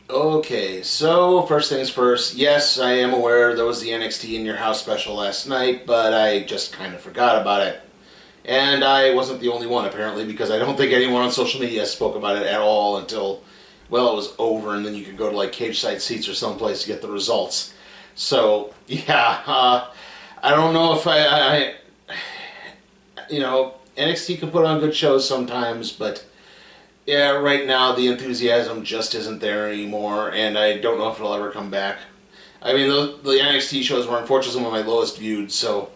Okay, so first things first, yes, I am aware there was the NXT In Your House special last night, but I just kind of forgot about it. And I wasn't the only one, apparently, because I don't think anyone on social media spoke about it at all until, well, it was over, and then you could go to, like, Cage Side Seats or someplace to get the results. So, yeah, I don't know if you know, NXT can put on good shows sometimes, but yeah, right now the enthusiasm just isn't there anymore, and I don't know if it'll ever come back. I mean, the NXT shows were unfortunately some of my lowest viewed, so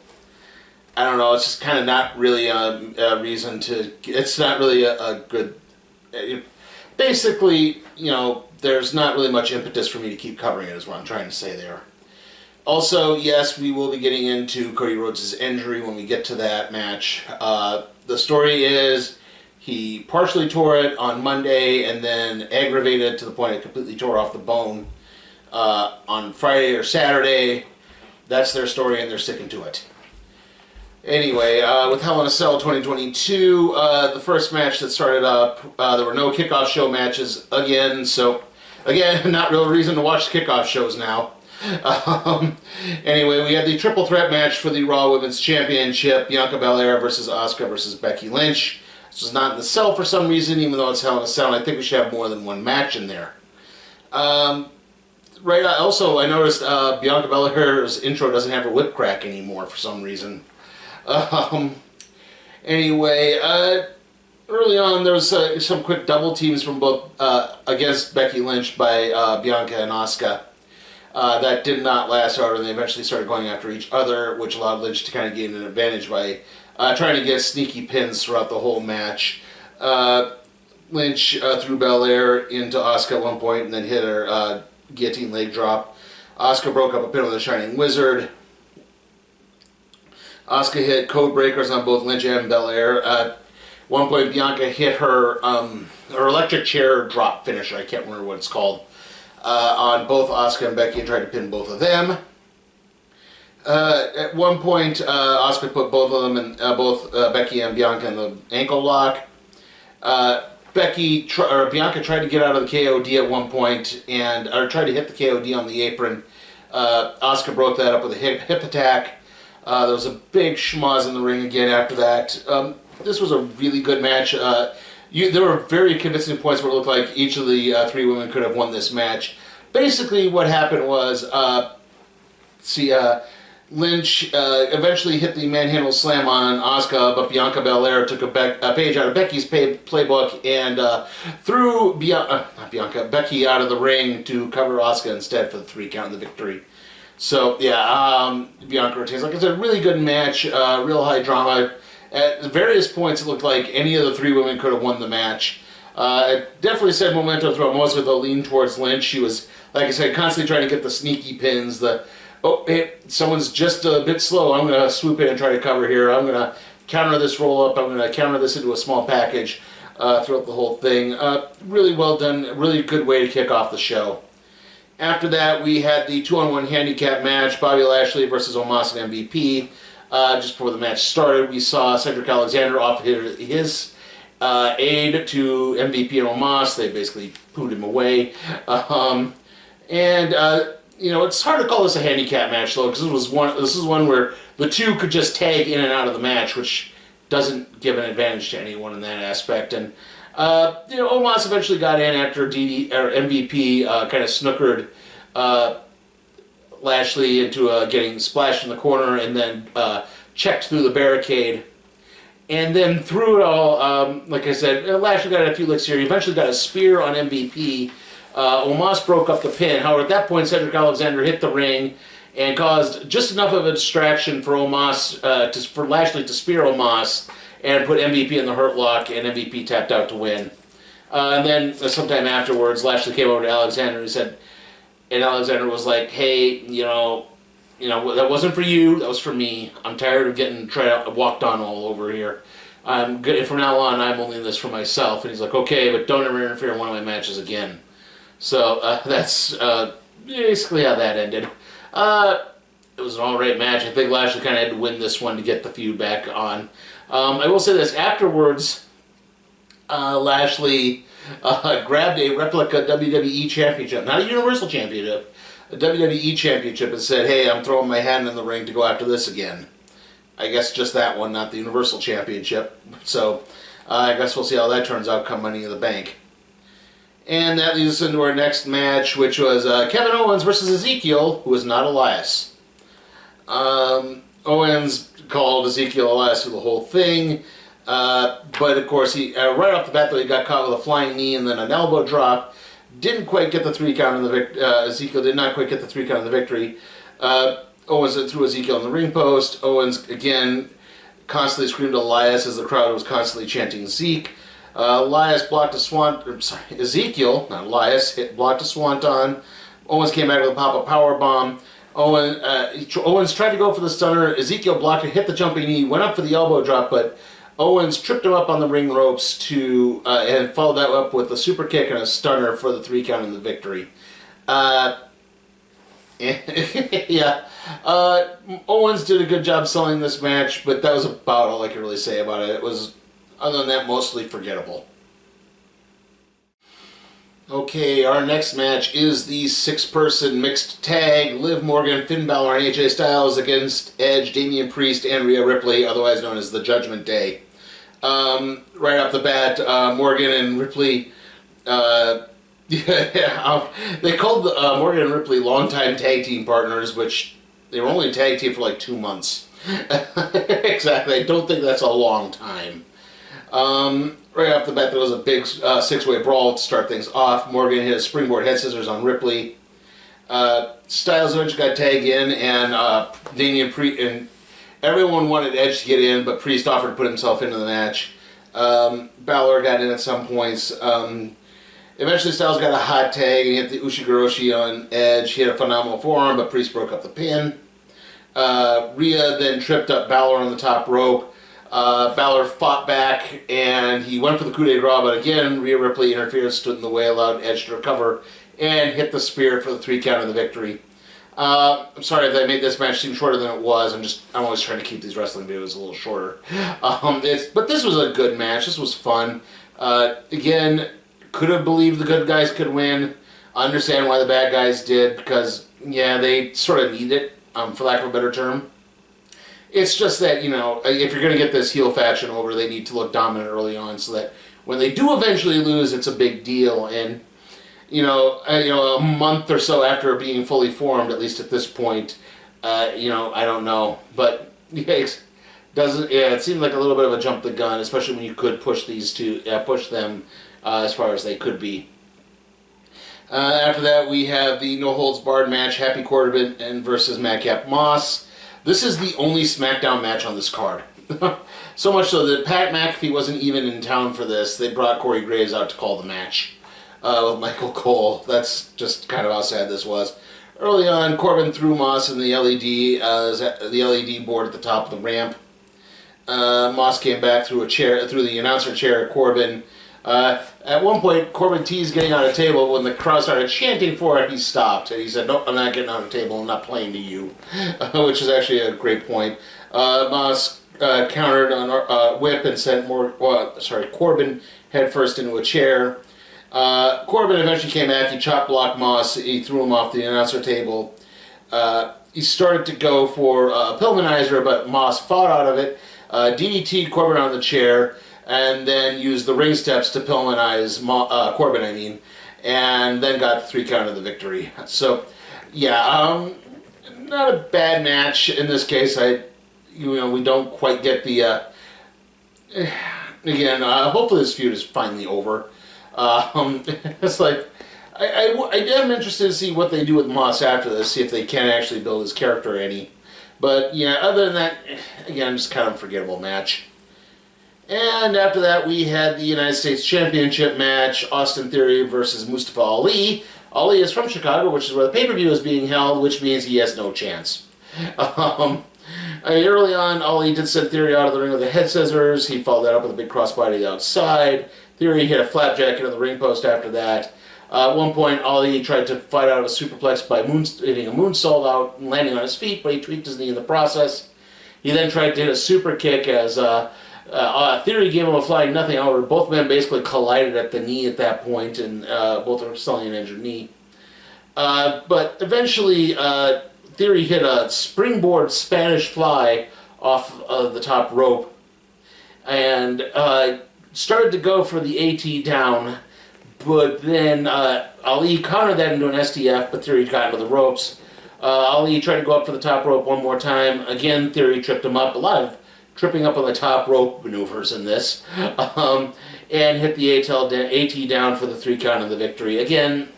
I don't know. It's just kind of not really a reason to. It's not really a good. Basically, you know, there's not really much impetus for me to keep covering it, is what I'm trying to say there. Also, yes, we will be getting into Cody Rhodes' injury when we get to that match. The story is he partially tore it on Monday and then aggravated to the point it completely tore off the bone on Friday or Saturday. That's their story, and they're sticking to it. Anyway, with Hell in a Cell 2022, the first match that started up, there were no kickoff show matches again, so again, not real reason to watch kickoff shows now. Anyway, we had the triple threat match for the Raw Women's Championship, Bianca Belair versus Asuka versus Becky Lynch. This was not in the cell for some reason, even though it's Hell in a Cell, and I think we should have more than one match in there. Right. Also, I noticed Bianca Belair's intro doesn't have her whip crack anymore for some reason. Anyway, early on there was some quick double teams from both against Becky Lynch by Bianca and Asuka. That did not last out, and they eventually started going after each other, which allowed Lynch to kind of gain an advantage by trying to get sneaky pins throughout the whole match. Lynch threw Belair into Asuka at one point and then hit her guillotine leg drop. Asuka broke up a pin with a Shining Wizard. Asuka hit code breakers on both Lynch and Belair. At one point, Bianca hit her electric chair drop finisher, I can't remember what it's called, on both Asuka and Becky and tried to pin both of them. At one point, Asuka put both of them in, both Becky and Bianca in the ankle lock. Bianca tried to get out of the KOD at one point, or tried to hit the KOD on the apron. Asuka broke that up with a hip attack. There was a big schmoz in the ring again after that. This was a really good match. There were very convincing points where it looked like each of the three women could have won this match. Basically, what happened was, Lynch eventually hit the manhandle slam on Asuka, but Bianca Belair took a page out of Becky's playbook and threw Becky out of the ring to cover Asuka instead for the 3 count and the victory. So, yeah, Bianca retains. Like I said, really good match, real high drama. At various points, it looked like any of the 3 women could have won the match. It definitely said momentum throughout, most with a lean towards Lynch. She was, like I said, constantly trying to get the sneaky pins, oh, hey, someone's just a bit slow, I'm going to swoop in and try to cover here. I'm going to counter this roll-up. I'm going to counter this into a small package throughout the whole thing. Really well done. Really good way to kick off the show. After that, we had the 2-on-1 handicap match, Bobby Lashley versus Omos and MVP. Just before the match started, we saw Cedric Alexander offer his aid to MVP and Omos. They basically pooed him away. You know, it's hard to call this a handicap match, though, because this is one where the 2 could just tag in and out of the match, which doesn't give an advantage to anyone in that aspect. And you know, Omos eventually got in after MVP kind of snookered Lashley into getting splashed in the corner and then checked through the barricade. And then through it all, like I said, Lashley got a few licks here. He eventually got a spear on MVP. Omos broke up the pin. However, at that point, Cedric Alexander hit the ring and caused just enough of a distraction for for Lashley to spear Omos and put MVP in the Hurt Lock, and MVP tapped out to win. And then sometime afterwards, Lashley came over to Alexander and Alexander was like, "Hey, that wasn't for you. That was for me. I'm tired of getting walked on all over here. I'm good. From now on, I'm only in this for myself." And he's like, "Okay, but don't ever interfere in one of my matches again." So that's basically how that ended. It was an all-right match. I think Lashley kind of had to win this one to get the feud back on. I will say this. Afterwards, Lashley grabbed a replica WWE Championship, not a Universal Championship, a WWE Championship, and said, "Hey, I'm throwing my hand in the ring to go after this again." I guess just that one, not the Universal Championship. So I guess we'll see how that turns out come Money in the Bank. And that leads us into our next match, which was Kevin Owens versus Ezekiel, who is not Elias. Owens called Ezekiel Elias for the whole thing. But of course, he right off the bat, though, he got caught with a flying knee and then an elbow drop. Didn't quite get the 3 count in the Ezekiel did not quite get the 3 count in the victory. Owens threw Ezekiel in the ring post. Owens again constantly screamed Elias as the crowd was constantly chanting Zeke. Elias blocked a Ezekiel, not Elias, blocked a swanton. Owens came back with a pop-up powerbomb. Owens tried to go for the stunner. Ezekiel blocked it, hit the jumping knee, went up for the elbow drop, but Owens tripped him up on the ring ropes and followed that up with a super kick and a stunner for the 3 count in the victory. Yeah. Owens did a good job selling this match, but that was about all I could really say about it. It was, other than that, mostly forgettable. Okay, our next match is the 6-person mixed tag. Liv Morgan, Finn Balor, and AJ Styles against Edge, Damian Priest, and Rhea Ripley, otherwise known as the Judgment Day. Right off the bat, Morgan and Ripley... they called Morgan and Ripley longtime tag team partners, which they were only tag team for like 2 months. Exactly. I don't think that's a long time. Right off the bat, there was a big 6-way brawl to start things off. Morgan hit a springboard head scissors on Ripley. Styles and Edge got tagged in, and Damian Priest and everyone wanted Edge to get in, but Priest offered to put himself into the match. Balor got in at some points. Eventually, Styles got a hot tag and hit the Ushigoroshi on Edge. He had a phenomenal forearm, but Priest broke up the pin. Rhea then tripped up Balor on the top rope. Balor fought back, and he went for the coup de grace, but again, Rhea Ripley interfered, stood in the way, allowed Edge to recover, and hit the spear for the 3 count of the victory. I'm sorry if I made this match seem shorter than it was. I'm always trying to keep these wrestling videos a little shorter. But this was a good match. This was fun. Again, could have believed the good guys could win. I understand why the bad guys did, because, yeah, they sort of need it, for lack of a better term. It's just that, if you're going to get this heel faction over, they need to look dominant early on so that when they do eventually lose, it's a big deal. And, a month or so after being fully formed, at least at this point, I don't know. But, it seemed like a little bit of a jump the gun, especially when you could push them as far as they could be. After that, we have the no-holds-barred match, Happy Corbin versus Madcap Moss. This is the only Smackdown match on this card. So much so that Pat McAfee wasn't even in town for this. They brought Corey Graves out to call the match with Michael Cole. That's just kind of how sad this was. Early on, Corbin threw Moss in the LED board at the top of the ramp. Moss came back through the announcer chair at Corbin. At one point, Corbin teased getting on a table. When the crowd started chanting for it, he stopped. And he said, "Nope, I'm not getting on a table. I'm not playing to you." Which is actually a great point. Moss countered on a whip and sent Corbin headfirst into a chair. Corbin eventually came back. He chop blocked Moss. He threw him off the announcer table. He started to go for a Pillmanizer, but Moss fought out of it. DDT'd Corbin on the chair, and then used the ring steps to Pillmanize Corbin, and then got the 3 count of the victory. So, yeah, not a bad match in this case. We don't quite get the. Again, hopefully this feud is finally over. It's like I am interested to see what they do with Moss after this, see if they can actually build his character any. But yeah, other than that, again, just kind of a forgettable match. And after that, we had the United States Championship match, Austin Theory versus Mustafa Ali. Ali is from Chicago, which is where the pay-per-view is being held, which means he has no chance. Early on, Ali did send Theory out of the ring with a head scissors. He followed that up with a big crossbody outside. Theory hit a flapjack into the ring post after that. At one point, Ali tried to fight out of a superplex by hitting a moonsault out and landing on his feet, but he tweaked his knee in the process. He then tried to hit a super kick as Theory gave him a flying nothing. However, both men basically collided at the knee at that point, and both were selling an injured knee. But eventually, Theory hit a springboard Spanish fly off of the top rope and started to go for the AT down, but then Ali countered that into an STF, but Theory got into the ropes. Ali tried to go up for the top rope one more time. Again, Theory tripped him up. A lot of tripping up on the top rope maneuvers in this. And hit the AT down for the 3 count of the victory. Again,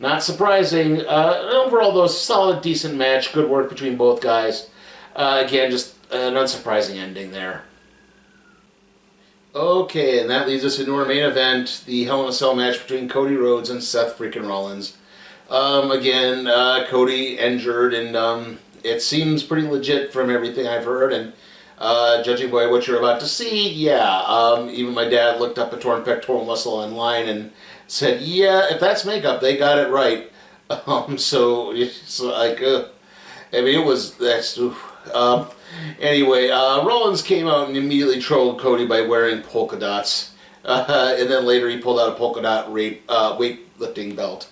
not surprising. Overall, though, solid, decent match. Good work between both guys. Again, just an unsurprising ending there. Okay, and that leads us into our main event, the Hell in a Cell match between Cody Rhodes and Seth freaking Rollins. Again, Cody injured, and it seems pretty legit from everything I've heard, and judging by what you're about to see, yeah, even my dad looked up a torn pectoral muscle online and said, yeah, if that's makeup, they got it right. So it's like, I mean, it was, that's, anyway, Rollins came out and immediately trolled Cody by wearing polka dots. And then later he pulled out a polka dot weightlifting belt.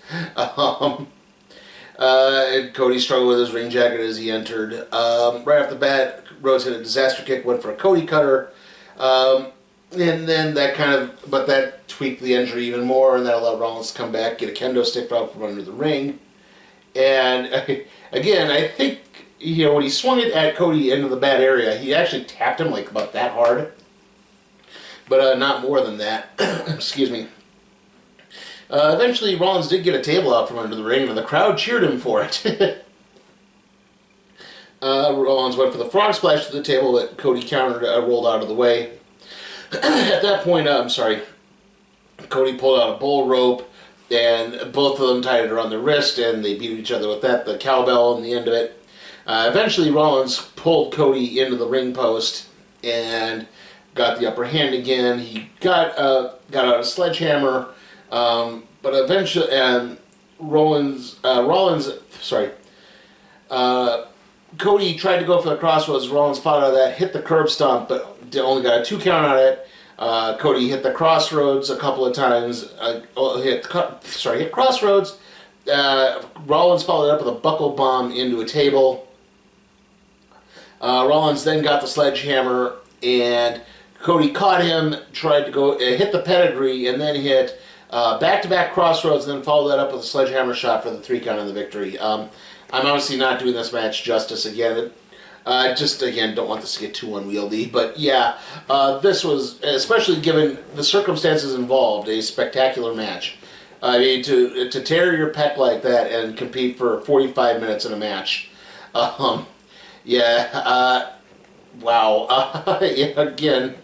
Cody struggled with his ring jacket as he entered. Right off the bat, Rhodes hit a disaster kick, went for a Cody cutter. And then that but that tweaked the injury even more, and that allowed Rollins to come back, get a kendo stick out from under the ring. And again, I think, you know, when he swung it at Cody into the bad area, he actually tapped him like about that hard. But not more than that. Excuse me. Eventually, Rollins did get a table out from under the ring, and the crowd cheered him for it. Rollins went for the frog splash to the table, but Cody countered, rolled out of the way. At that point, Cody pulled out a bull rope, and both of them tied it around their wrist, and they beat each other with that, the cowbell and the end of it. Eventually, Rollins pulled Cody into the ring post and got the upper hand again. He got out a sledgehammer, but eventually, Cody tried to go for the crossroads. Rollins fought out of that, hit the curb stomp, but only got a 2 count on it. Cody hit the crossroads a couple of times. Hit crossroads. Rollins followed it up with a buckle bomb into a table. Rollins then got the sledgehammer, and Cody caught him, tried to go hit the pedigree, and then hit back-to-back crossroads, and then followed that up with a sledgehammer shot for the 3 count of the victory. I'm obviously not doing this match justice again. Again, don't want this to get too unwieldy, but yeah, this was, especially given the circumstances involved, a spectacular match. I mean, to tear your pec like that and compete for 45 minutes in a match. Wow. Yeah, again,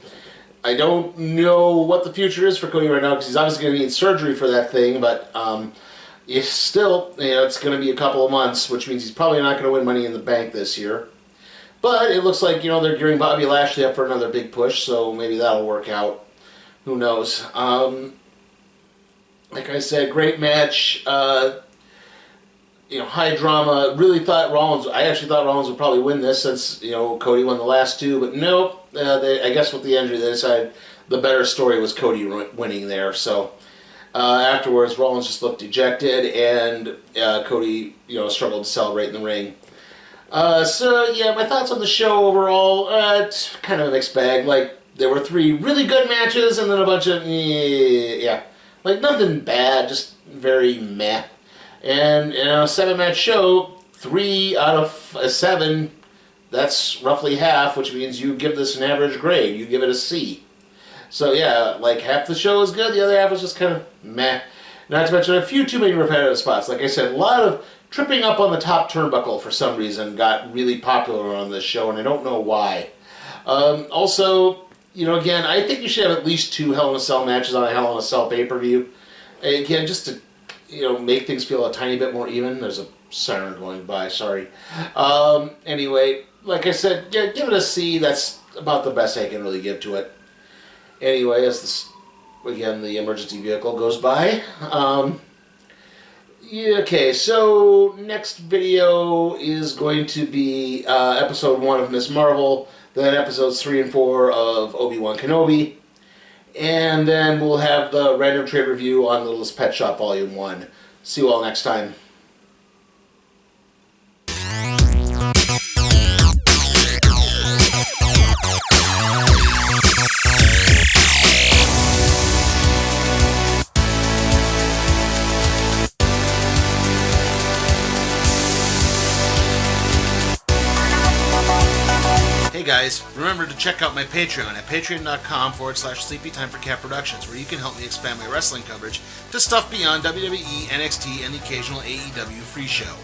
I don't know what the future is for Cody right now, because he's obviously going to need surgery for that thing, but it's still, you know, it's going to be a couple of months, which means he's probably not going to win Money in the Bank this year. But it looks like, you know, they're gearing Bobby Lashley up for another big push, so maybe that'll work out. Who knows? Like I said, great match. You know, high drama. I actually thought Rollins would probably win this, since, you know, Cody won the last 2, but nope. I guess with the injury, they decided the better story was Cody winning there. So afterwards, Rollins just looked dejected, and Cody, you know, struggled to celebrate in the ring. So yeah, my thoughts on the show overall, it's kind of a mixed bag. Like, there were 3 really good matches, and then a bunch of, yeah, like nothing bad, just very meh. And in a 7-match show, 3 out of 7, that's roughly half, which means you give this an average grade. You give it a C. So yeah, like half the show is good, the other half is just kind of meh. Not to mention a few too many repetitive spots. Like I said, a lot of tripping up on the top turnbuckle for some reason got really popular on this show, and I don't know why. Also, again, I think you should have at least 2 Hell in a Cell matches on a Hell in a Cell pay-per-view. Again, just to, make things feel a tiny bit more even. There's a siren going by, sorry. Anyway, like I said, give it a C. That's about the best I can really give to it. Anyway, as the emergency vehicle goes by. Okay, so next video is going to be episode 1 of Miss Marvel, then episodes 3 and 4 of Obi-Wan Kenobi, and then we'll have the random trade review on Littlest Pet Shop Volume 1. See you all next time. Hey guys, remember to check out my Patreon at patreon.com/SleepyTimeForCat Productions, where you can help me expand my wrestling coverage to stuff beyond WWE, NXT, and the occasional AEW free show.